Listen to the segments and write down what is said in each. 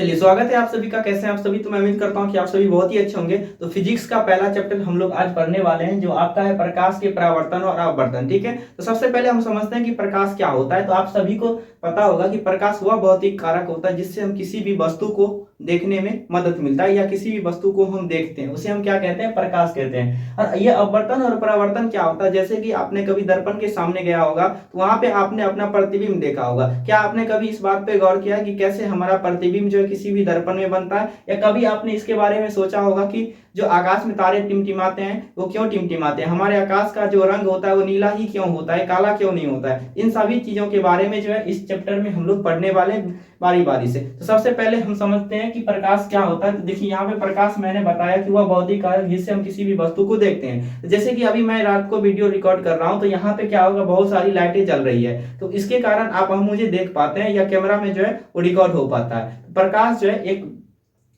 चलिए, स्वागत है आप सभी का। कैसे हैं आप सभी? तो मैं उम्मीद करता हूं कि आप सभी बहुत ही अच्छे होंगे। तो फिजिक्स का पहला चैप्टर हम लोग आज पढ़ने वाले हैं, जो आपका है प्रकाश के परावर्तन और अपवर्तन। ठीक है, तो सबसे पहले हम समझते हैं कि प्रकाश क्या होता है। तो आप सभी को पता होगा कि प्रकाश वह भौतिक कारक होता है जिससे हम किसी भी वस्तु को देखने में मदद मिलता है, या किसी भी वस्तु को हम देखते हैं उसे हम क्या कहते हैं? प्रकाश कहते हैं। और ये अपवर्तन और परावर्तन क्या होता है? जैसे कि आपने कभी दर्पण के सामने गया होगा, तो वहां पे आपने अपना प्रतिबिंब देखा होगा। क्या आपने कभी इस बात पे गौर किया कि कैसे हमारा प्रतिबिंब जो है किसी भी दर्पण में बनता है? या कभी आपने इसके बारे में सोचा होगा कि जो आकाश में तारे टिमटिमाते हैं वो क्यों टिमटिमाते हैं? हमारे आकाश का जो रंग होता है वो नीला ही क्यों होता है, काला क्यों नहीं होता है? इन सभी चीजों के बारे में जो है इस चैप्टर में हम लोग पढ़ने वाले बारी बारी से। तो सबसे पहले हम समझते हैं कि प्रकाश क्या होता है। तो देखिए, यहाँ पे प्रकाश मैंने बताया कि वह भौतिक कारक जिससे हम किसी भी वस्तु को देखते हैं। जैसे कि अभी मैं रात को वीडियो रिकॉर्ड कर रहा हूँ, तो यहाँ पे क्या होगा, बहुत सारी लाइटें जल रही है, तो इसके कारण आप हम मुझे देख पाते हैं, या कैमरा में जो है वो रिकॉर्ड हो पाता है। प्रकाश जो है एक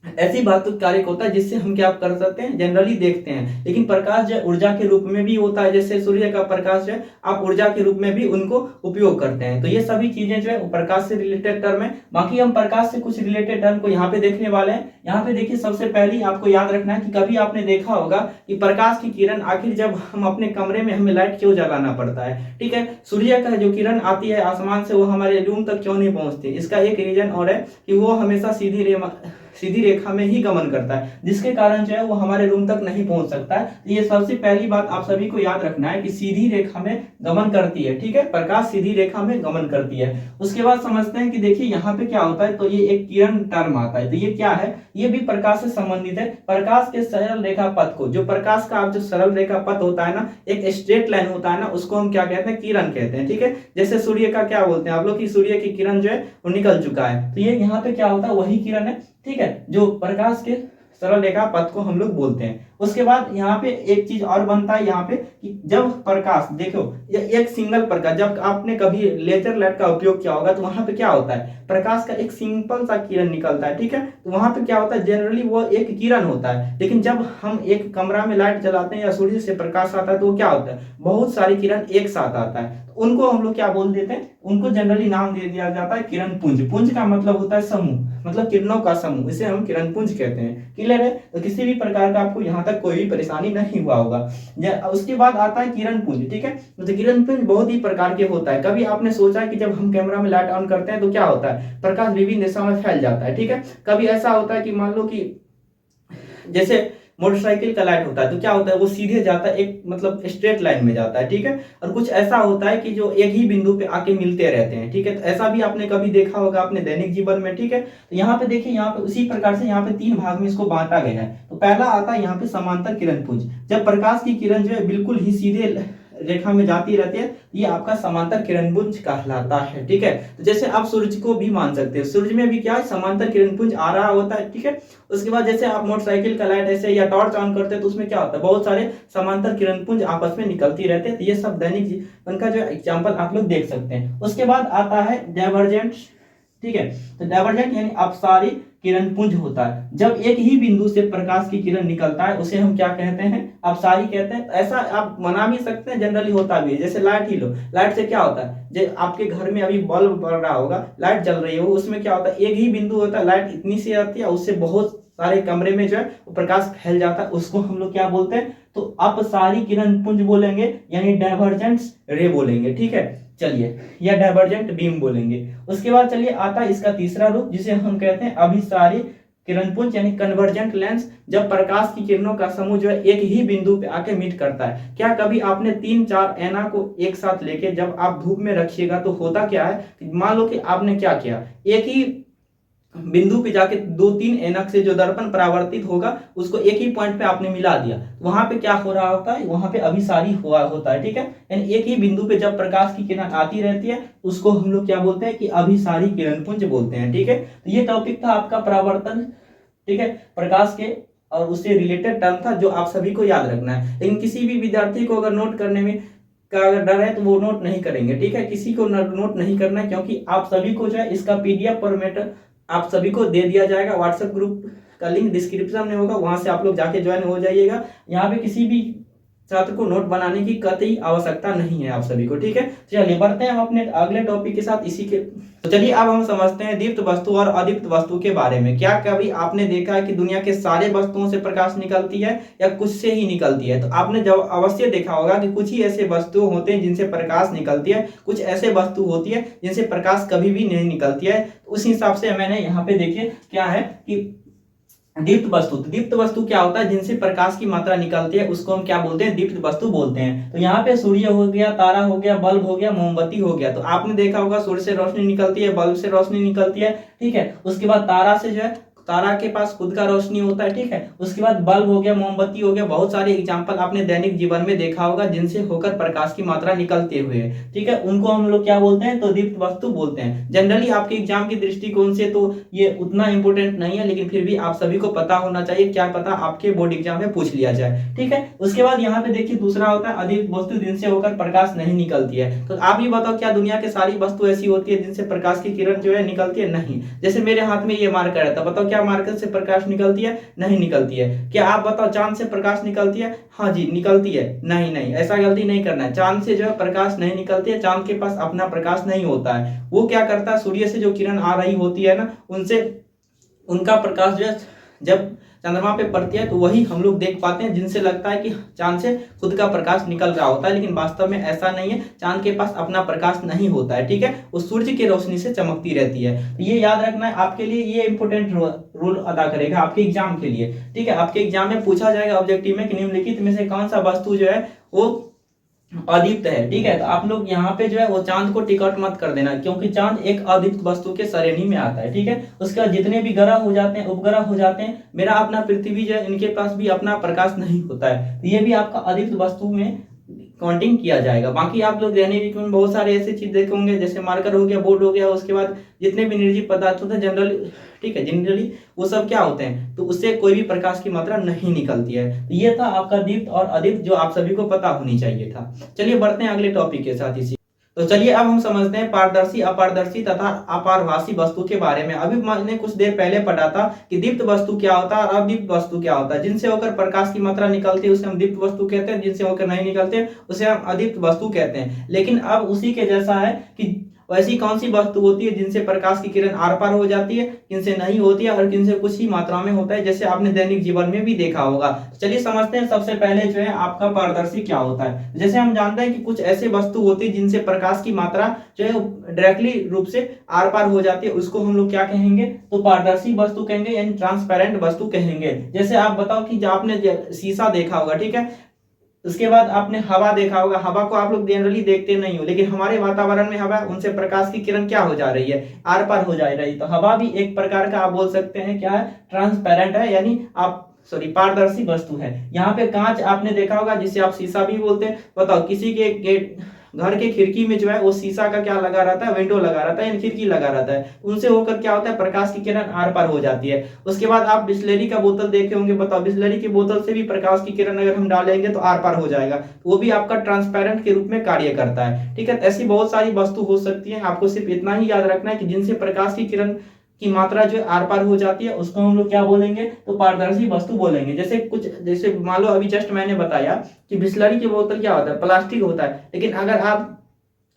ऐसी भौतिक कार्य होता है जिससे हम क्या कर सकते हैं, जनरली देखते हैं। लेकिन प्रकाश जो ऊर्जा के रूप में भी होता है, जैसे सूर्य का प्रकाश जो है आप ऊर्जा के रूप में भी उनको उपयोग करते हैं। तो ये सभी चीजें जो है प्रकाश से रिलेटेड टर्म है। बाकी हम प्रकाश से कुछ रिलेटेड टर्म को यहाँ पे देखने वाले हैं। यहाँ पे देखिए, सबसे पहले आपको याद रखना है कि कभी आपने देखा होगा कि प्रकाश की किरण आखिर जब हम अपने कमरे में हमें लाइट क्यों जलाना पड़ता है? ठीक है, सूर्य का जो किरण आती है आसमान से वो हमारे रूम तक क्यों नहीं पहुंचती? इसका एक रीजन और है कि वो हमेशा सीधी रेखा में ही गमन करता है, जिसके कारण जो है वो हमारे रूम तक नहीं पहुंच सकता है। तो ये सबसे पहली बात आप सभी को याद रखना है कि सीधी रेखा में गमन करती है। ठीक है, प्रकाश सीधी रेखा में गमन करती है। उसके बाद समझते हैं कि देखिए यहाँ पे क्या होता है। तो ये एक किरण टर्म आता है, तो ये क्या है? ये भी प्रकाश से संबंधित है। प्रकाश के सरल रेखा पथ को, जो प्रकाश का जो सरल रेखा पथ होता है ना, एक स्ट्रेट लाइन होता है ना, उसको हम क्या कहते हैं? किरण कहते हैं। ठीक है, जैसे सूर्य का क्या बोलते हैं आप लोग की सूर्य की किरण जो है वो निकल चुका है, तो ये यहाँ पे क्या होता है, वही किरण है। ठीक है, जो प्रकाश के सरल रेखा पथ को हम लोग बोलते हैं। उसके बाद यहाँ पे एक चीज और बनता है यहाँ पे कि जब प्रकाश, देखो ये एक सिंगल प्रकाश, जब आपने कभी लेजर लाइट का उपयोग किया होगा तो वहां पे क्या होता है, प्रकाश का एक सिंपल सा किरण निकलता है। ठीक है, तो वहां पे क्या होता है, जनरली वो एक किरण होता है। लेकिन जब हम एक कमरा में लाइट जलाते हैं या सूर्य से प्रकाश आता है, तो वो क्या होता है, बहुत सारी किरण एक साथ आता है। उनको हम लोग क्या बोल देते हैं, उनको जनरली नाम दे दिया जाता है किरण पुंज। पुंज का मतलब होता है समूह, मतलब किरणों का समूह, इसे हम किरण पुंज कहते हैं। क्लियर है? तो किसी भी प्रकार का आपको यहाँ तक कोई भी परेशानी नहीं हुआ होगा। उसके बाद आता है किरण पुंज। ठीक है, तो किरण पुंज बहुत ही प्रकार के होता है। कभी आपने सोचा है कि जब हम कैमरा में लाइट ऑन करते हैं तो क्या होता है, प्रकाश विभिन्न दिशाओं में फैल जाता है। ठीक है, कभी ऐसा होता है कि मान लो कि जैसे मोटरसाइकिल का लाइट होता है, तो क्या होता है, वो सीधे जाता है, एक मतलब स्ट्रेट लाइन में जाता है। ठीक है, और कुछ ऐसा होता है कि जो एक ही बिंदु पे आके मिलते रहते हैं। ठीक है, तो ऐसा भी आपने कभी देखा होगा अपने दैनिक जीवन में। ठीक है, तो यहाँ पे देखिए, यहाँ पे उसी प्रकार से यहाँ पे तीन भाग में इसको बांटा गया है। तो पहला आता है यहाँ पे समांतर किरण पुंज, जब प्रकाश की किरण जो है बिल्कुल ही सीधे रेखा में जाती रहती है, ये आपका समांतर किरण पुंज कहलाता है। ठीक है, तो जैसे आप सूरज को भी मान सकते हैं, सूरज में भी क्या है, समांतर किरण पुंज आ रहा होता है। ठीक है, उसके बाद जैसे आप मोटरसाइकिल का लाइट ऐसे या टॉर्च ऑन करते हैं, तो उसमें क्या होता है, बहुत सारे समांतर किरण पुंज आपस में निकलती रहते हैं। तो ये सब दैनिक जीवन का जो एग्जाम्पल आप लोग देख सकते हैं। उसके बाद आता है डाइवर्जेंट। ठीक है, तो डाइवर्जेंट यानी अपसारी किरण पुंज होता है। जब एक ही बिंदु से प्रकाश की किरण निकलता है उसे हम क्या कहते हैं, अपसारी कहते हैं। ऐसा आप मना भी सकते हैं, जनरली होता भी है। जैसे लाइट ही लो, लाइट से क्या होता है, जो आपके घर में अभी बल्ब बढ़ रहा होगा, लाइट जल रही है, उसमें क्या होता है, एक ही बिंदु होता है, लाइट इतनी सी आती है, उससे बहुत सारे कमरे में जो है वो प्रकाश फैल जाता है। उसको हम लोग क्या बोलते हैं, तो अपसारी किरण पुंज बोलेंगे, यानी डाइवर्जेंस रे बोलेंगे। ठीक है, चलिए, या डाइवर्जेंट बीम बोलेंगे। उसके बाद चलिए आता है इसका तीसरा रूप, जिसे हम कहते हैं अभिसारी किरण पुंज, यानी कन्वर्जेंट लेंस, जब प्रकाश की किरणों का समूह जो है एक ही बिंदु पे आके मीट करता है। क्या कभी आपने 3-4 ऐना को एक साथ लेके जब आप धूप में रखिएगा तो होता क्या है, मान लो कि आपने क्या किया, एक ही बिंदु पे जाके 2-3 ऐनक से जो दर्पण परावर्तित होगा उसको एक ही पॉइंट पे आपने मिला दिया, वहां पे क्या हो रहा होता है, वहां पे अभिसारी हुआ होता है। ठीक है, यानी एक ही बिंदु पे जब प्रकाश की किरण आती रहती है उसको हम लोग क्या बोलते हैं, कि अभिसारी किरण पुंज बोलते हैं। ठीक है, तो ये टॉपिक था आपका परावर्तन। ठीक है, प्रकाश के और उससे रिलेटेड टर्म था जो आप सभी को याद रखना है। लेकिन किसी भी विद्यार्थी को अगर नोट करने में का अगर डर है तो वो नोट नहीं करेंगे। ठीक है, किसी को नोट नहीं करना है, क्योंकि आप सभी को जो है इसका पीडीएफ फॉर्मेट आप सभी को दे दिया जाएगा। व्हाट्सएप ग्रुप का लिंक डिस्क्रिप्शन में होगा, वहां से आप लोग जाके ज्वाइन हो जाइएगा। यहाँ पे किसी भी छात्र को नोट बनाने की कतई आवश्यकता नहीं है आप सभी को, ठीक है। चलिए बढ़ते हैं हम अपने अगले टॉपिक के साथ इसी के। तो चलिए अब हम समझते हैं दीप्त वस्तु और अदीप्त वस्तु के बारे में। क्या कभी आपने देखा है कि दुनिया के सारे वस्तुओं से प्रकाश निकलती है या कुछ से ही निकलती है? तो आपने जब अवश्य देखा होगा कि कुछ ही ऐसे वस्तु होते हैं जिनसे प्रकाश निकलती है, कुछ ऐसे वस्तु होती है जिनसे प्रकाश कभी भी नहीं निकलती है। तो उस हिसाब से मैंने यहाँ पे देखिए क्या है कि दीप्त वस्तु। तो दीप्त वस्तु क्या होता है? जिनसे प्रकाश की मात्रा निकलती है उसको हम क्या बोलते हैं? दीप्त वस्तु बोलते हैं। तो यहाँ पे सूर्य हो गया, तारा हो गया, बल्ब हो गया, मोमबत्ती हो गया। तो आपने देखा होगा सूर्य से रोशनी निकलती है, बल्ब से रोशनी निकलती है, ठीक है। उसके बाद तारा से जो है, तारा के पास खुद का रोशनी होता है, ठीक है। उसके बाद बल्ब हो गया, मोमबत्ती हो गया, बहुत सारे एग्जाम्पल आपने दैनिक जीवन में देखा होगा जिनसे होकर प्रकाश की मात्रा निकलते हुए, ठीक है। उनको हम लोग क्या बोलते हैं? तो दीप्त वस्तु बोलते हैं। जनरली आपके एग्जाम की दृष्टिकोण से तो ये उतना इंपॉर्टेंट नहीं है, लेकिन फिर भी आप सभी को पता होना चाहिए, क्या पता आपके बोर्ड एग्जाम में पूछ लिया जाए, ठीक है। उसके बाद यहाँ पे देखिए दूसरा होता है अदीप्त वस्तु, जिनसे होकर प्रकाश नहीं निकलती है। तो आप ही बताओ, क्या दुनिया के सारी वस्तु ऐसी होती है जिनसे प्रकाश की किरण जो है निकलती है? नहीं। जैसे मेरे हाथ में ये मार्कर है, तो बताओ क्या मार्कर से प्रकाश निकलती है? नहीं निकलती है। क्या आप बताओ चांद से प्रकाश निकलती है? हाँ जी निकलती है। नहीं नहीं, ऐसा गलती नहीं करना है। चांद से जो है प्रकाश नहीं निकलती है, चांद के पास अपना प्रकाश नहीं होता है। वो क्या करता है, सूर्य से जो किरण आ रही होती है ना, उनसे उनका प्रकाश जो है जब चंद्रमा पे पड़ती है तो वही हम लोग देख पाते हैं, जिनसे लगता है कि चांद से खुद का प्रकाश निकल रहा होता है, लेकिन वास्तव में ऐसा नहीं है। चांद के पास अपना प्रकाश नहीं होता है, ठीक है। वो सूर्य की रोशनी से चमकती रहती है। तो ये याद रखना है आपके लिए, ये इंपोर्टेंट रोल अदा करेगा आपके एग्जाम के लिए, ठीक है। आपके एग्जाम में पूछा जाएगा ऑब्जेक्टिव में कि निम्नलिखित में से कौन सा वस्तु जो है वो अदीप्त है, ठीक है। तो आप लोग यहाँ पे जो है वो चांद को टिकट मत कर देना, क्योंकि चांद एक अदीप्त वस्तु के श्रेणी में आता है, ठीक है। उसके बाद जितने भी ग्रह हो जाते हैं, उपग्रह हो जाते हैं, मेरा अपना पृथ्वी जो है, इनके पास भी अपना प्रकाश नहीं होता है। तो ये भी आपका अदीप्त वस्तु में काउंटिंग किया जाएगा। बाकी आप लोग दैनिक में बहुत सारे ऐसे चीज देखे होंगे, जैसे मार्कर हो गया, बोर्ड हो गया, उसके बाद जितने भी निर्जीव पदार्थ होते हैं जनरली, ठीक है, जनरली वो सब क्या होते हैं, तो उससे कोई भी प्रकाश की मात्रा नहीं निकलती है। तो ये था आपका दीप्त और अदीप्त, जो आप सभी को पता होनी चाहिए था। चलिए बढ़ते हैं अगले टॉपिक के साथ इसी। तो चलिए अब हम समझते हैं पारदर्शी, अपारदर्शी तथा अपारभासी वस्तु के बारे में। अभी मैंने कुछ देर पहले पढ़ा था कि दीप्त वस्तु क्या होता है और अदीप्त वस्तु क्या होता है। जिनसे होकर प्रकाश की मात्रा निकलती है उसे हम दीप्त वस्तु कहते हैं, जिनसे होकर नहीं निकलते उसे हम अदीप्त वस्तु कहते हैं। लेकिन अब उसी के जैसा है कि ऐसी कौन सी वस्तु होती है जिनसे प्रकाश की किरण आर पार हो जाती है, किनसे नहीं होती है, और किनसे कुछ ही मात्रा में होता है, जैसे आपने दैनिक जीवन में भी देखा होगा। चलिए समझते हैं सबसे पहले जो है आपका पारदर्शी क्या होता है। जैसे हम जानते हैं कि कुछ ऐसे वस्तु होती है जिनसे प्रकाश की मात्रा जो है डायरेक्टली रूप से आर पार हो जाती है, उसको हम लोग क्या कहेंगे, तो पारदर्शी वस्तु कहेंगे, यानी ट्रांसपेरेंट वस्तु कहेंगे। जैसे आप बताओ कि आपने शीशा देखा होगा, ठीक है, उसके बाद आपने हवा देखा होगा। हवा को आप लोग जनरली देखते नहीं हो, लेकिन हमारे वातावरण में हवा, उनसे प्रकाश की किरण क्या हो जा रही है, आर पार हो जा रही है। तो हवा भी एक प्रकार का आप बोल सकते हैं क्या है, ट्रांसपेरेंट है, यानी आप पारदर्शी वस्तु है। यहाँ पे कांच आपने देखा होगा, जिसे आप शीशा भी बोलते हैं। बताओ किसी के गेट घर के खिड़की में जो है वो शीशा का क्या लगा रहता है, विंडो लगा रहता है, यानी खिड़की लगा रहता है। उनसे होकर क्या होता है, प्रकाश की किरण आर पार हो जाती है। उसके बाद आप बिस्लेरी का बोतल देखे होंगे। बताओ बिस्लेरी की बोतल से भी प्रकाश की किरण अगर हम डालेंगे तो आर पार हो जाएगा, वो भी आपका ट्रांसपेरेंट के रूप में कार्य करता है, ठीक है। ऐसी बहुत सारी वस्तु हो सकती है, आपको सिर्फ इतना ही याद रखना है कि जिनसे प्रकाश की किरण की मात्रा जो आर पार हो जाती है उसको हम लोग क्या बोलेंगे, तो पारदर्शी वस्तु बोलेंगे। जैसे मान लो अभी जस्ट मैंने बताया कि बिस्लरी की बोतल क्या होता है, प्लास्टिक होता है, लेकिन अगर आप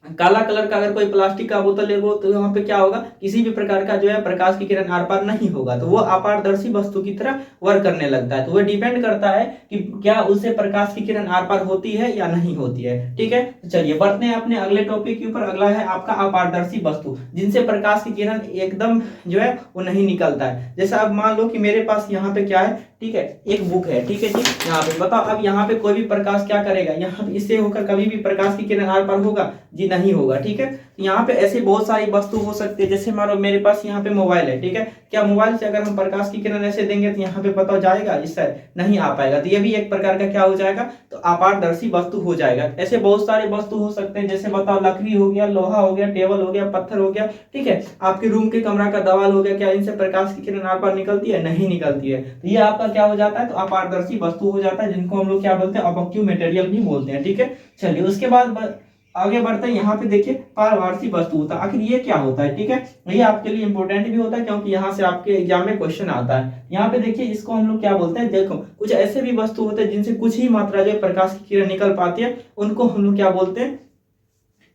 काला कलर का अगर कोई प्लास्टिक का बोतल लेगो तो वहां पे क्या होगा, किसी भी प्रकार का जो है प्रकाश की किरण आर पार नहीं होगा, तो वो अपारदर्शी वस्तु की तरह वर्क करने लगता है। तो वो डिपेंड करता है कि क्या उससे प्रकाश की किरण आर पार होती है या नहीं होती है, ठीक है। तो चलिए बढ़ते हैं अपने अगले टॉपिक के ऊपर। अगला है आपका अपारदर्शी वस्तु, जिनसे प्रकाश की किरण एकदम जो है वो नहीं निकलता है। जैसे अब मान लो कि मेरे पास यहाँ पे क्या है, ठीक है, एक बुक है, ठीक है जी। यहाँ पे बताओ अब यहाँ पे कोई भी प्रकाश क्या करेगा, यहाँ पे इससे होकर कभी भी प्रकाश की किरण आर पार होगा जी, नहीं होगा, ठीक है। यहाँ पे ऐसे बहुत सारी वस्तु हो सकती है। जैसे मान लो मेरे पास यहाँ पे मोबाइल है, ठीक है, क्या मोबाइल से अगर हम प्रकाश की किरण ऐसे देंगे तो यहाँ पे बताओ जाएगा, इस साइड नहीं आ पाएगा। तो ये भी एक प्रकार का क्या हो जाएगा, तो अपारदर्शी वस्तु हो जाएगा। ऐसे बहुत सारे वस्तु हो सकते हैं, जैसे बताओ लकड़ी हो गया, लोहा हो गया, टेबल हो गया, पत्थर हो गया, ठीक है, आपके रूम के कमरा का दीवार हो गया, क्या इनसे प्रकाश की किरण आर पार निकलती है, नहीं निकलती है। तो ये आपका क्या हो जाता है, तो अपारदर्शी वस्तु हो जाता है, जिनको हम लोग क्या बोलते हैं, ऑब्जेक्टिव मटेरियल भी बोलते हैं, ठीक है। चलिए उसके बाद आगे बढ़ते हैं, यहाँ पे देखिए पारभासी वस्तु होता है, आखिर ये क्या होता है, ठीक है। ये आपके लिए इंपॉर्टेंट भी होता है क्योंकि यहाँ से आपके एग्जाम में क्वेश्चन आता है। यहाँ पे देखिए इसको हम लोग क्या बोलते हैं, देखो कुछ ऐसे भी वस्तु होते हैं जिनसे कुछ ही मात्रा जो प्रकाश की किरण निकल पाती है, उनको हम लोग क्या बोलते हैं,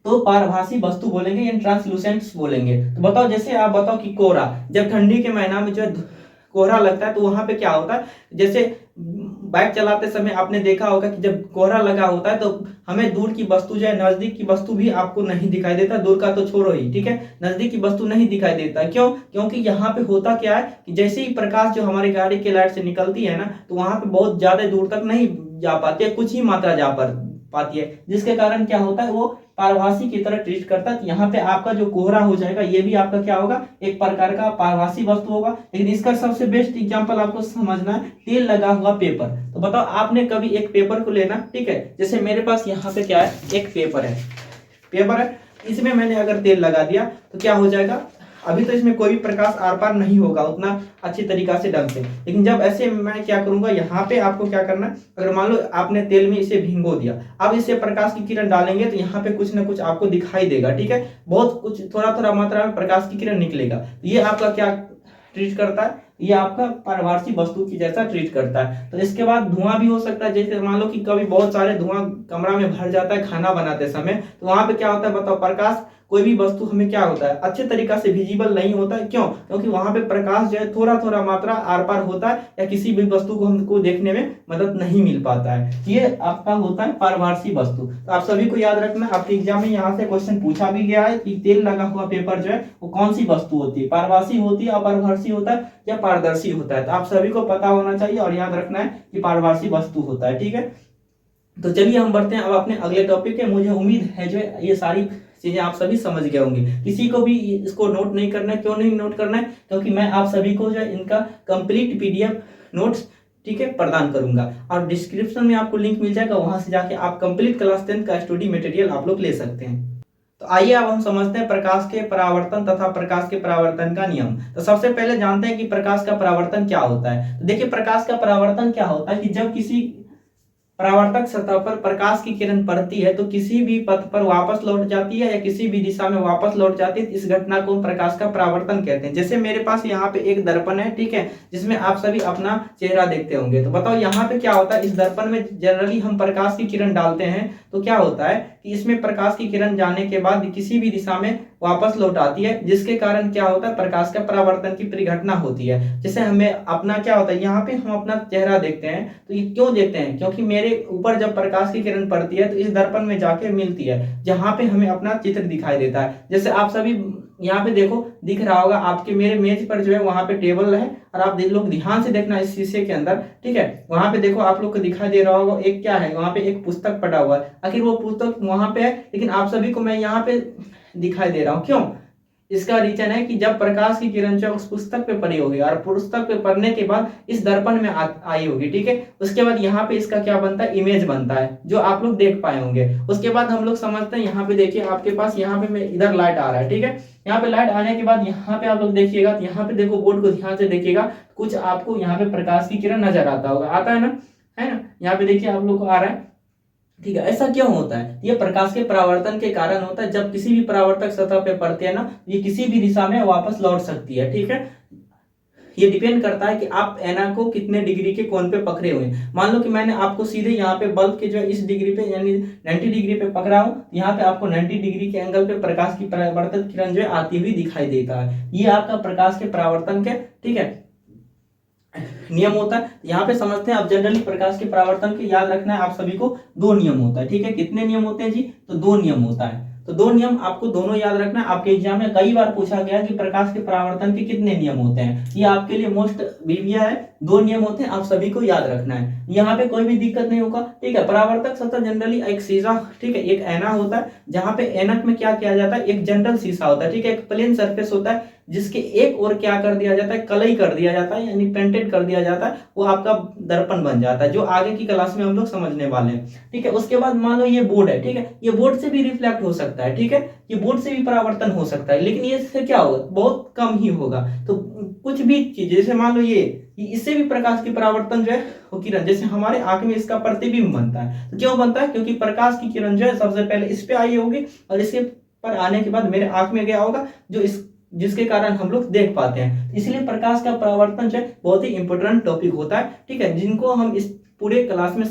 तो पारभासी वस्तु बोलेंगे या ट्रांसलूसेंट्स बोलेंगे। तो बताओ, जैसे आप बताओ कि कोहरा, जब ठंडी के महीना में जो कोहरा लगता है तो वहां पे क्या होता है, जैसे बाइक चलाते समय आपने देखा होगा कि जब कोहरा लगा होता है तो हमें दूर की वस्तु जो है, नजदीक की वस्तु भी आपको नहीं दिखाई देता, दूर का तो छोड़ो ही, ठीक है, नजदीक की वस्तु नहीं दिखाई देता। क्यों? क्योंकि यहाँ पे होता क्या है कि जैसे ही प्रकाश जो हमारी गाड़ी के लाइट से निकलती है ना, तो वहां पे बहुत ज्यादा दूर तक नहीं जा पाती है, कुछ ही मात्रा जा पाती है, जिसके कारण क्या होता है, वो पारभासी की तरह ट्रीट करता है। यहाँ पे आपका जो कोहरा हो जाएगा, ये भी आपका क्या होगा, एक प्रकार का पारभासी वस्तु होगा। लेकिन इसका सबसे बेस्ट एग्जांपल आपको समझना है, तेल लगा हुआ पेपर। तो बताओ, आपने कभी एक पेपर को लेना, ठीक है, जैसे मेरे पास यहाँ पे क्या है, एक पेपर है, इसमें मैंने अगर तेल लगा दिया तो क्या हो जाएगा, अभी तो इसमें कोई भी प्रकाश आर पार नहीं होगा उतना अच्छी तरीका से ढंग से, लेकिन जब ऐसे मैं क्या करूंगा, यहाँ पे आपको क्या करना है, अगर मान लो आपने तेल में इसे भिंगो दिया, अब इसे प्रकाश की किरण डालेंगे तो यहाँ पे कुछ ना कुछ आपको दिखाई देगा, ठीक है, बहुत कुछ थोड़ा थोड़ा मात्रा में प्रकाश की किरण निकलेगा। ये आपका क्या ट्रीट करता है, ये आपका पारभासी वस्तु की जैसा ट्रीट करता है। तो इसके बाद धुआं भी हो सकता है, जैसे मान लो कि कभी बहुत सारे धुआं कमरा में भर जाता है खाना बनाते समय, तो वहां पे क्या होता है बताओ, प्रकाश कोई भी वस्तु हमें क्या होता है, अच्छे तरीका से विजिबल नहीं होता है। क्यों? क्योंकि वहां पे प्रकाश जो है थोड़ा थोड़ा मात्रा आर पार होता है, या किसी भी वस्तु को हमको देखने में मदद नहीं मिल पाता है। ये आपका होता है पारभासी वस्तु। तो आप सभी को याद रखना, आपके एग्जाम में यहाँ से क्वेश्चन पूछा भी गया है कि तेल लगा हुआ पेपर जो है वो कौन सी वस्तु होती है, पारभासी होती है, अपारभासी होता है या पारदर्शी होता है। तो आप सभी को पता होना चाहिए और याद रखना है कि पारभासी वस्तु होता है, ठीक है। तो चलिए हम बढ़ते हैं अब अपने अगले टॉपिक पे। मुझे उम्मीद है जो ये सारी चीजें आप सभी समझ गए होंगे, किसी को भी इसको नोट नहीं करना है। क्यों नहीं नोट करना है? क्योंकि मैं आप सभी को जो है इनका कंप्लीट पीडीएफ नोट्स, ठीक है, प्रदान करूंगा, और डिस्क्रिप्शन में आपको लिंक मिल जाएगा, वहां से जाके आप कंप्लीट क्लास 10 का स्टडी मटेरियल आप लोग ले सकते हैं। तो आइए अब हम समझते हैं प्रकाश के परावर्तन तथा प्रकाश के परावर्तन का नियम। तो सबसे पहले जानते हैं कि प्रकाश का परावर्तन क्या होता है। तो देखिए, प्रकाश का परावर्तन क्या होता है कि जब किसी परावर्तक सतह पर प्रकाश की किरण पड़ती है तो किसी भी पथ पर वापस लौट जाती है या किसी भी दिशा में वापस लौट जाती है, इस घटना को प्रकाश का परावर्तन कहते हैं। जैसे मेरे पास यहाँ पे एक दर्पण है, ठीक है, जिसमें आप सभी अपना चेहरा देखते होंगे। तो बताओ यहाँ पे क्या होता है, इस दर्पण में जनरली हम प्रकाश की किरण डालते हैं, तो क्या होता है कि इसमें प्रकाश की किरण जाने के बाद किसी भी दिशा में वापस लौट आती है, जिसके कारण क्या होता है, प्रकाश का परावर्तन की परिघटना होती है। जैसे हमें अपना क्या होता है, यहाँ पे हम अपना चेहरा देखते हैं, तो ये क्यों देखते हैं, क्योंकि मेरे ऊपर जब प्रकाश की किरण पड़ती है तो इस दर्पण में जाके मिलती है, जहां पे हमें अपना चित्र दिखाई देता है। जैसे आप सभी यहाँ पे देखो, दिख रहा होगा आपके मेरे मेज पर जो है वहां पे टेबल है, और आप लोग ध्यान से देखना इस शीशे के अंदर, ठीक है, वहां पे देखो आप लोग को दिखाई दे रहा होगा एक क्या है, वहां पे एक पुस्तक पड़ा हुआ है। आखिर वो पुस्तक वहां पे है, लेकिन आप सभी को मैं यहाँ पे दिखाई दे रहा हूँ। क्यों? इसका रीजन है कि जब प्रकाश की किरण जो उस पुस्तक पे पड़ी होगी और पुस्तक पे पड़ने के बाद इस दर्पण में आई होगी, ठीक है, उसके बाद यहाँ पे इसका क्या बनता है, इमेज बनता है, जो आप लोग देख पाए होंगे। उसके बाद हम लोग समझते हैं, यहाँ पे देखिए आपके पास यहाँ पे मैं इधर लाइट आ रहा है, ठीक है, यहाँ पे लाइट आने के बाद यहाँ पे आप लोग देखिएगा, तो यहाँ पे देखो बोर्ड को ध्यान से देखिएगा, कुछ आपको यहाँ पे प्रकाश की किरण नजर आता होगा, आता है ना, है ना, यहाँ पे देखिए आप लोग को आ रहा है, ठीक है। ऐसा क्यों होता है? ये प्रकाश के परावर्तन के कारण होता है। जब किसी भी परावर्तक सतह पे पड़ते हैं ना, ये किसी भी दिशा में वापस लौट सकती है, ठीक है। ये डिपेंड करता है कि आप ऐना को कितने डिग्री के कोण पे पकड़े हुए हैं। मान लो कि मैंने आपको सीधे यहाँ पे बल्ब के जो है इस डिग्री पे यानी 90 डिग्री पे पकड़ा हूँ, यहाँ पे आपको 90 डिग्री के एंगल पे प्रकाश की परावर्तित किरण जो है आती हुई दिखाई देता है। ये आपका प्रकाश के परावर्तन के, ठीक है, नियम होता है। यहाँ पे समझते हैं आप जनरली प्रकाश के परावर्तन के, याद रखना है आप सभी को, दो नियम होता है, ठीक है। कितने नियम होते हैं जी? तो दो नियम होता है। तो दो नियम आपको दोनों याद रखना है। आपके एग्जाम में कई बार पूछा गया कि प्रकाश के परावर्तन के कितने नियम होते हैं, ये आपके लिए मोस्ट विविया है। दो नियम होते हैं, आप सभी को याद रखना है, यहाँ पे कोई भी दिक्कत नहीं होगा, ठीक है। परावर्तक सतह जनरली एक शीशा, ठीक है, एक ऐना होता है, जहां पे ऐनक में क्या किया जाता है, एक जनरल शीशा होता है, ठीक है, एक प्लेन सरफेस होता है जिसके एक ओर क्या कर दिया जाता है, कलई कर दिया जाता है, यानी पेंटेड कर दिया जाता है, वो आपका दर्पण बन जाता है, जो आगे की क्लास में हम लोग समझने वाले हैं। ठीक है, उसके बाद मान लो ये बोर्ड है, ठीक है, ये बोर्ड से भी रिफ्लेक्ट हो सकता है, ठीक है, ये बोर्ड से भी परावर्तन हो सकता है, लेकिन ये से क्या होगा, बहुत कम ही होगा। तो कुछ भी चीज, जैसे मान लो ये इससे भी प्रकाश की परावर्तन जो है वो किरण, जैसे हमारे आंख में इसका प्रतिबिंब बनता है, तो क्यों बनता है, क्योंकि प्रकाश की किरण जो है सबसे पहले इस पे आई होगी और इसके पर आने के बाद मेरे आंख में गया होगा, जो इस जिसके कारण हम लोग देख पाते हैं। इसलिए प्रकाश का परावर्तन जो है बहुत ही इंपॉर्टेंट टॉपिक होता है, ठीक है, जिनको हम इस पूरे क्लास में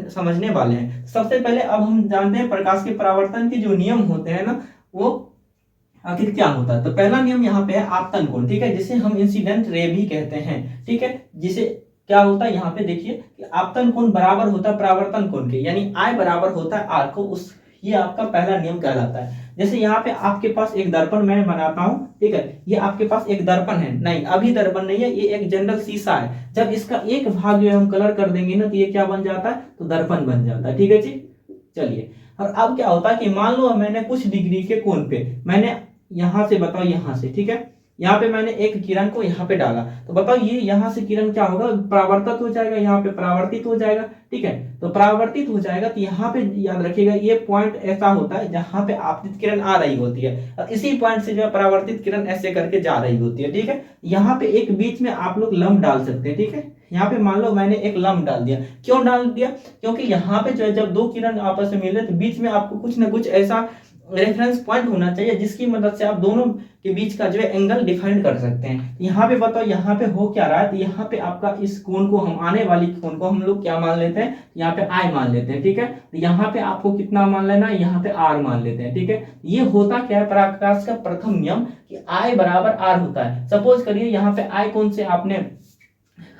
समझने वाले हैं। सबसे पहले अब हम जानते हैं प्रकाश के परावर्तन के जो नियम होते हैं ना, वो आखिर क्या होता है। तो पहला नियम यहाँ पे है आपतन कोण, ठीक है, जिसे हम इंसिडेंट रे भी कहते हैं, ठीक है, जिसे क्या होता है यहाँ पे देखिए कि आपतन कोण बराबर होता है परावर्तन कोण के, यानी I बराबर होता है R को, उस ये आपका पहला नियम कहलाता है। जैसे यहाँ पे आपके पास एक दर्पण मैं बनाता हूं, ठीक है, ये आपके पास एक दर्पण है, नहीं अभी दर्पण नहीं है, ये एक जनरल शीशा है। जब इसका एक भाग जो है हम कलर कर देंगे ना, तो ये क्या बन जाता है, तो दर्पण बन जाता है, ठीक है जी। चलिए, और अब क्या होता है कि मान लो मैंने कुछ डिग्री के कोण पे, मैंने यहां से बताओ, यहां से, ठीक है, यहाँ पे मैंने एक किरण को यहाँ पे डाला, तो बताओ ये यहाँ से किरण क्या होगा, परावर्तित हो जाएगा, यहाँ पे परावर्तित हो जाएगा, ठीक है, तो परावर्तित हो जाएगा, तो यहाँ पे याद रखिएगा ये पॉइंट ऐसा होता है जहां पे आपतित किरण आ रही होती है, और इसी पॉइंट से जो है परावर्तित किरण ऐसे करके जा रही होती है, ठीक है। यहाँ पे एक बीच में आप लोग लंब डाल सकते हैं, ठीक है, यहाँ पे मान लो मैंने एक लंब डाल दिया, क्यों डाल दिया, क्योंकि यहाँ पे जो है जब दो किरण आपस में मिले तो बीच में आपको कुछ ना कुछ ऐसा रेफरेंस पॉइंट होना चाहिए जिसकी मदद से आप दोनों के बीच का जो है एंगल डिफाइन कर सकते हैं। यहाँ पे बताओ यहाँ पे हो क्या रहा है, तो यहाँ पे आपका इस कोण को, हम आने वाली कोण को हम लोग क्या मान लेते हैं, यहाँ पे I मान लेते हैं, ठीक है, तो यहाँ पे आपको कितना मान लेना है, यहाँ पे R मान लेते हैं, ठीक है। ये होता क्या है, प्रकाश का प्रथम नियम कि I बराबर R होता है। सपोज करिए यहाँ पे I कोण से आपने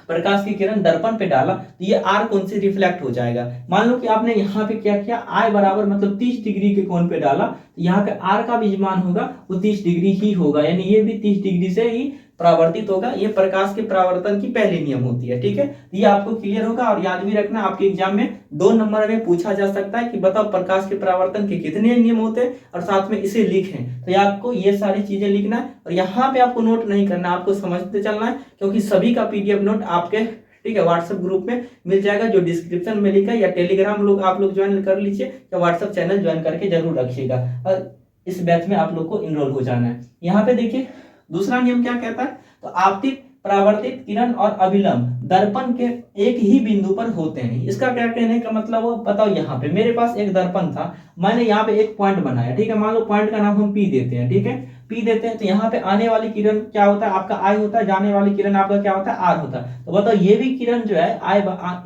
प्रकाश की किरण दर्पण पे डाला, तो ये R कोण से रिफ्लेक्ट हो जाएगा। मान लो कि आपने यहाँ पे क्या किया, I बराबर मतलब 30 डिग्री के कोण पे डाला, तो यहाँ पे R का भी मान होगा वो 30 डिग्री ही होगा, यानी ये भी 30 डिग्री से ही परावर्तित होगा। ये प्रकाश के परावर्तन की पहली नियम होती है, ठीक है, ये आपको क्लियर होगा। और याद भी रखना, आपके एग्जाम में 2 नंबर में पूछा जा सकता है कि बताओ प्रकाश के परावर्तन के कितने नियम होते हैं, और साथ में इसे लिखें। तो आपको ये सारी चीजें लिखना है, और यहाँ पे आपको नोट नहीं करना, आपको समझते चलना है, क्योंकि सभी का PDF नोट आपके, ठीक है, व्हाट्सएप ग्रुप में मिल जाएगा, जो डिस्क्रिप्शन में लिखा है, या टेलीग्राम लोग आप लोग ज्वाइन कर लीजिए, या व्हाट्सएप चैनल ज्वाइन करके जरूर रखिएगा, और इस बैच में आप लोग को इनरोल हो जाना है। यहाँ पे देखिए दूसरा नियम क्या कहता है, तो आपतित, परावर्तित किरण और अभिलंब दर्पण के एक ही बिंदु पर होते हैं। इसका क्या कहने का मतलब हो, बताओ यहाँ पे मेरे पास एक दर्पण था, मैंने यहाँ पे एक पॉइंट बनाया, ठीक है, मान लो पॉइंट का नाम हम P देते हैं, ठीक है, P देते हैं, तो यहाँ पे आने वाली किरण क्या होता है, आपका I होता है, जाने वाली किरण आपका क्या होता है, R होता है। तो बताओ ये भी किरण जो है I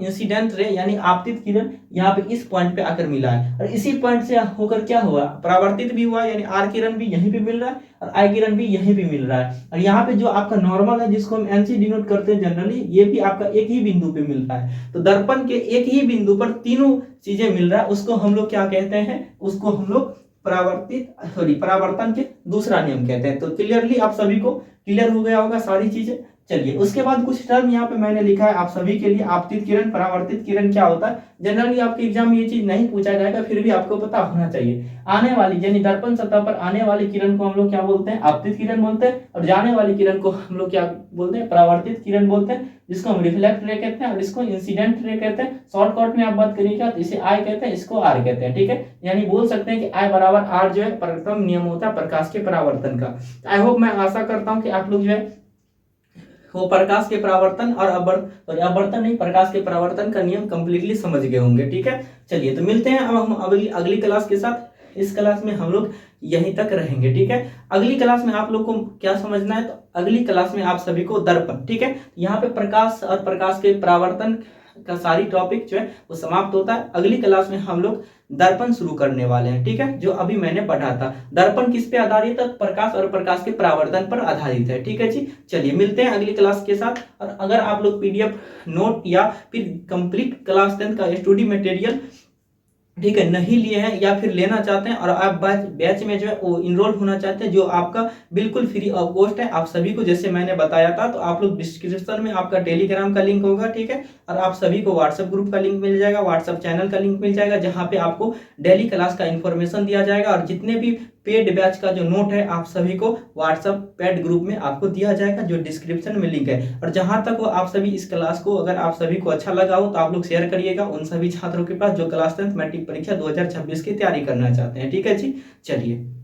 इंसिडेंट रे यानी आपतित किरण यहाँ पे इस पॉइंट पे आकर मिला है, और इसी पॉइंट से होकर क्या हुआ, परावर्तित भी हुआ, यानी R किरण भी यहीं पे मिल रहा है और I किरण भी यहीं पे मिल रहा है। और यहाँ पे जो आपका नॉर्मल है, जिसको हम NC डिनोट करते हैं जनरली, ये भी आपका एक ही बिंदु पे मिल रहा है। तो दर्पण के एक ही बिंदु पर तीनों चीजें मिल रहा है, उसको हम लोग क्या कहते हैं, उसको हम लोग परावर्तन के दूसरा नियम कहते हैं। तो क्लियरली आप सभी को क्लियर हो गया होगा सारी चीजें। चलिए, उसके बाद कुछ टर्म यहाँ पे मैंने लिखा है आप सभी के लिए। आपतित किरण, परावर्तित किरण क्या होता है, जनरली आपके एग्जाम में ये चीज नहीं पूछा जाएगा, फिर भी आपको पता होना चाहिए। आने वाली यानी दर्पण सतह पर आने वाली किरण को हम लोग क्या बोलते हैं, आपतित किरण बोलते हैं, और जाने वाली किरण को हम लोग क्या बोलते हैं, परावर्तित किरण बोलते हैं, जिसको हम रिफ्लेक्ट रे कहते हैं, और इसको इंसिडेंट रे कहते हैं। शॉर्टकट में आप बात करिएगा तो इसे I कहते हैं, इसको R कहते हैं, ठीक है, यानी बोल सकते हैं कि I बराबर R जो है प्रथम नियम होता है प्रकाश के परावर्तन का। आई होप, मैं आशा करता हूँ कि आप लोग जो है वो प्रकाश के परावर्तन और अपवर्तन नहीं, प्रकाश के परावर्तन का नियम कंप्लीटली समझ गए होंगे, ठीक है। चलिए, तो मिलते हैं अब हम अगली क्लास के साथ। इस क्लास में हम लोग यहीं तक रहेंगे, ठीक है। अगली क्लास में आप लोग को क्या समझना है, तो अगली क्लास में आप सभी को दर्पण, ठीक है, यहाँ पे प्रकाश और प्रकाश के परावर्तन का सारी टॉपिक जो है वो समाप्त होता है। अगली क्लास में हम लोग दर्पण शुरू करने वाले हैं, ठीक है, जो अभी मैंने पढ़ा था। दर्पण किस पे आधारित है, प्रकाश और प्रकाश के परावर्तन पर आधारित है, ठीक है जी। चलिए, मिलते हैं अगली क्लास के साथ। और अगर आप लोग PDF नोट या फिर कंप्लीट क्लास 10 का स्टडी मटेरियल, ठीक है, नहीं लिए हैं या फिर लेना चाहते हैं, और आप बैच में जो है वो इनरोल होना चाहते हैं, जो आपका बिल्कुल फ्री ऑफ कॉस्ट है आप सभी को, जैसे मैंने बताया था, तो आप लोग डिस्क्रिप्शन में आपका टेलीग्राम का लिंक होगा, ठीक है, और आप सभी को व्हाट्सएप ग्रुप का लिंक मिल जाएगा, व्हाट्सएप चैनल का लिंक मिल जाएगा, जहाँ पे आपको डेली क्लास का इंफॉर्मेशन दिया जाएगा, और जितने भी पेड बैच का जो नोट है आप सभी को व्हाट्सएप पेड ग्रुप में आपको दिया जाएगा, जो डिस्क्रिप्शन में लिंक है। और जहां तक वो आप सभी इस क्लास को अगर आप सभी को अच्छा लगा हो तो आप लोग शेयर करिएगा उन सभी छात्रों के पास जो क्लास 10th मैट्रिक परीक्षा 2026 की तैयारी करना चाहते हैं। ठीक है जी, चलिए।